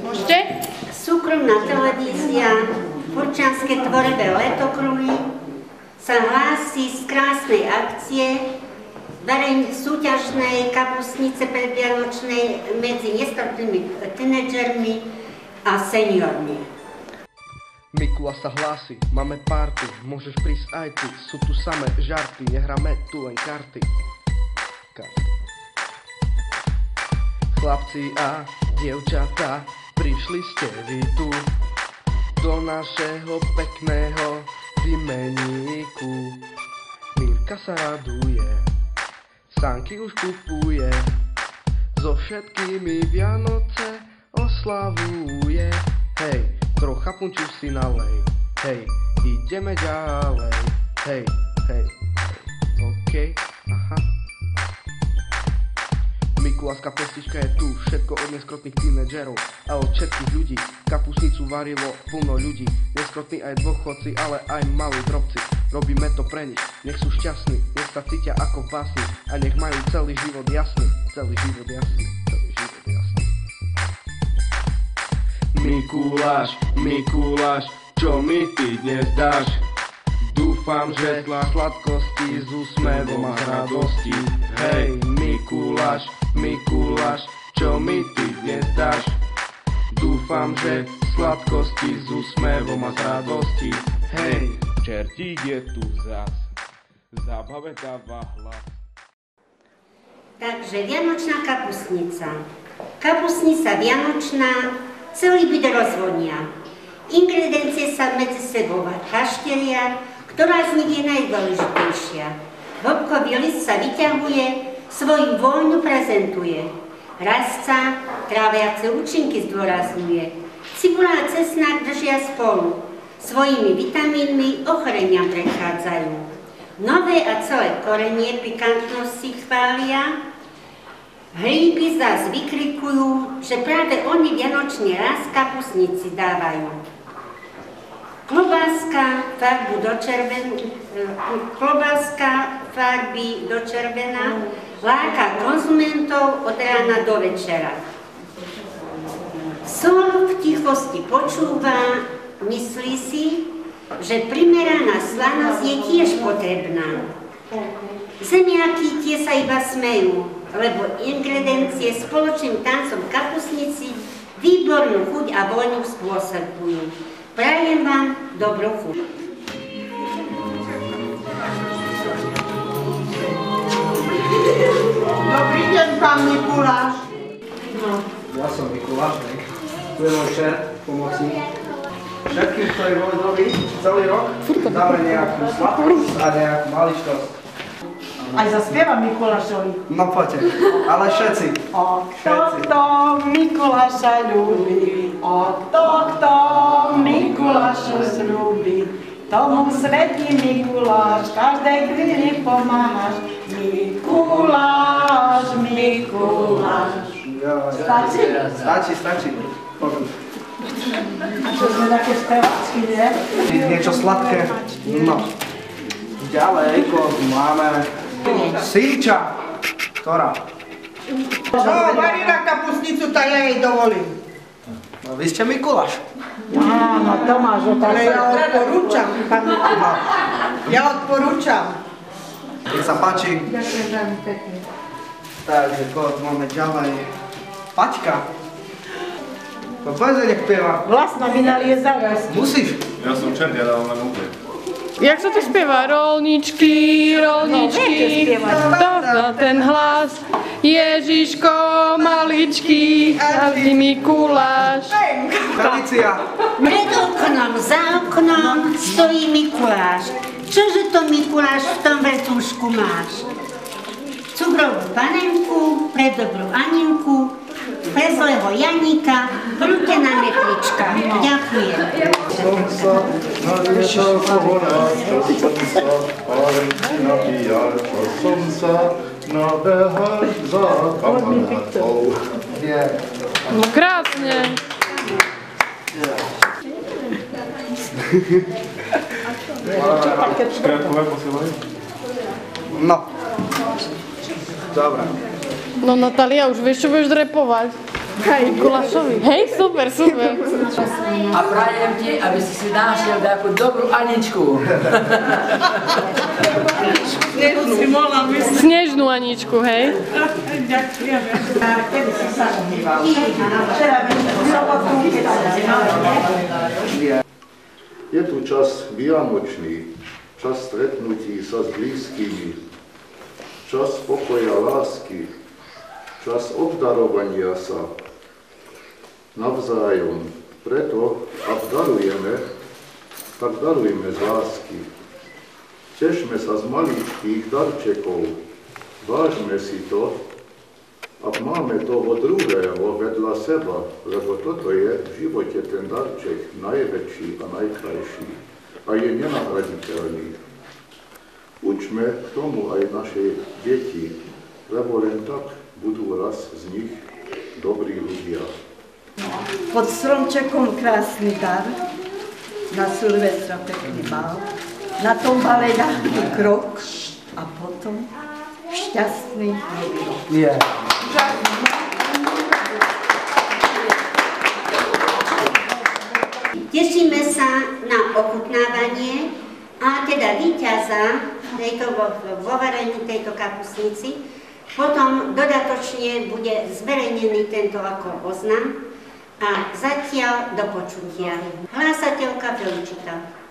Môžete? Súkromná televízia, Furčianske tvorivé letokruhy sa hlási z krásnej akcie súťažnej kapustnice predvianočnej medzi nestartnými tínedžermi a seniormi. Mikuláš sa hlási, máme party, môžeš prísť aj ty, sú tu samé žarty, nehráme tu len karty. Chlapci a dievčatá, prišli ste vy tu do našeho pekného výmeníku. Mírka sa raduje, sánky už kupuje, so všetkými Vianoce oslavuje. Hej, trocha punču si nalej, hej, ideme ďalej, hej, hej, okej, aha. Mikulášska pestička je tu, všetko od neskrotných tínedžerov a od všetkých ľudí. Kapustnicu varilo plno ľudí, neskrotní aj dôchodci, ale aj malí drobci. Robíme to pre nich, nech sú šťastní, nech sa cítia ako v básni a nech majú celý život jasný, celý život jasný, celý život jasný. Mikuláš, Mikuláš, čo mi ty dnes dáš? Dúfam, že sladkosti s úsmevom a radosti. Hej, Mikuláš, Mikuláš, čo mi ty dnes dáš? Dúfam, že sladkosti s úsmevom a radosti. Hej, čertík je tu zas, zábave dáva hlas. Takže Vianočná kapustnica. Kapustnica vianočná, celý byt rozvonia. Ingrediencie sa medzi sebou hašteria, ktorá z nich je najdôležitejšia. Bobkový list sa vyťahuje, svoju vôňu prezentuje. Rastca tráviace účinky zdôrazňuje. Cibula a cesnak držia spolu. Svojimi vitamínmi ochoreniam prechádzajú. Nové a celé korenie pikantnosti chvália. Hríby zás vykrikujú, že práve oni vianočný raz kapustnici dávajú. Klobáska farby do červená láka konzumentov od rána do večera. Sol v tichosti počúva, myslí si, že primeraná slanosť je tiež potrebná. Zemiaky tie sa iba smejú, lebo ingrediencie spoločným tancom kapustnici výbornú chuť a voňu spôsobujú. Prajem vám dobrú chuť. Dobrý deň, pán Mikuláš. Ja som Mikuláš, tu je môj šéf, pomocník. Všetkým, ktorí boli dobrí celý rok, dáme nejakú sladkosť a nejakú maličkosť. Aj zaspievam Mikulášovi. No poďte, ale všetci. Kto Mikuláša ľúbi, kto Mikulášu sľúbi, tomu svätý Mikuláš každej chvíli pomáhaš. Mikuláš, Mikuláš. Stačí? Stačí. Poďme. A čo sme také speváčky, nie? Niečo sladké. No. Ďalej, máme Síča. Ktorá? Varí na kapustnicu, tak ja jej dovolím. No vy ste Mikuláš. Áno, Tomáš, ale ja odporúčam, pán Mikuláš. Ja odporúčam. Nech sa páči. Ďakujem veľmi pekne. Takže koho máme ďalej? Paťka. No povedz, nech pieva. Vlastná mi nalije záraz. Musíš. Ja som čert, ja dávam len úplne. Jak sa to spieva? Rolničky, rolničky, dohľad ten hlas. Ježiško, maličký, a vždy Mikuláš. Tradícia. Pred oknom, za oknom stojí Mikuláš. Čože to, Mikuláš, v tom vrtúšku máš? Cukrovú panenku, pre dobrú Aninku, pre zlého Janíka, prútená metlička. Ďakujem. Slnca, naliešal sa voda, čo slnca, párem si nabíjal, čo slnca, nabehaš za kamarátou. No krásne. Škrátkové posielanie? No. Dobre. No Natália, už vieš, čo budeš drepovať. Hej, Kulašovi. Hej, super, super. A prajem ti, aby si našiel takú dobrú Aničku. Si mohla myslieť. Snežnú Aničku, hej. Ďakujem. Kedy si sa umýval? Včera večer, v sobotu, keď sa Je tu čas vianočný, čas stretnutí sa s blízkymi, čas pokoja, lásky, čas obdarovania sa navzájom. Preto, ak darujeme, tak darujme z lásky. Tešme sa z maličkých darčekov, vážme si to, ak máme toho druhého vedľa seba, lebo toto je v živote ten darček najväčší a najkrajší a je nenahraditeľný. Učme k tomu aj naše deti, lebo len tak budú raz z nich dobrí ľudia. Pod stromčekom krásny dar, na Silvestra pekný bal, na tom bale ľahký krok a potom šťastný nový rok. Tešíme sa na ochutnávanie a teda víťaza vo varení tejto kapustnici. Potom dodatočne bude zverejnený tento ako oznam a zatiaľ do počutia. Hlásateľka Felička.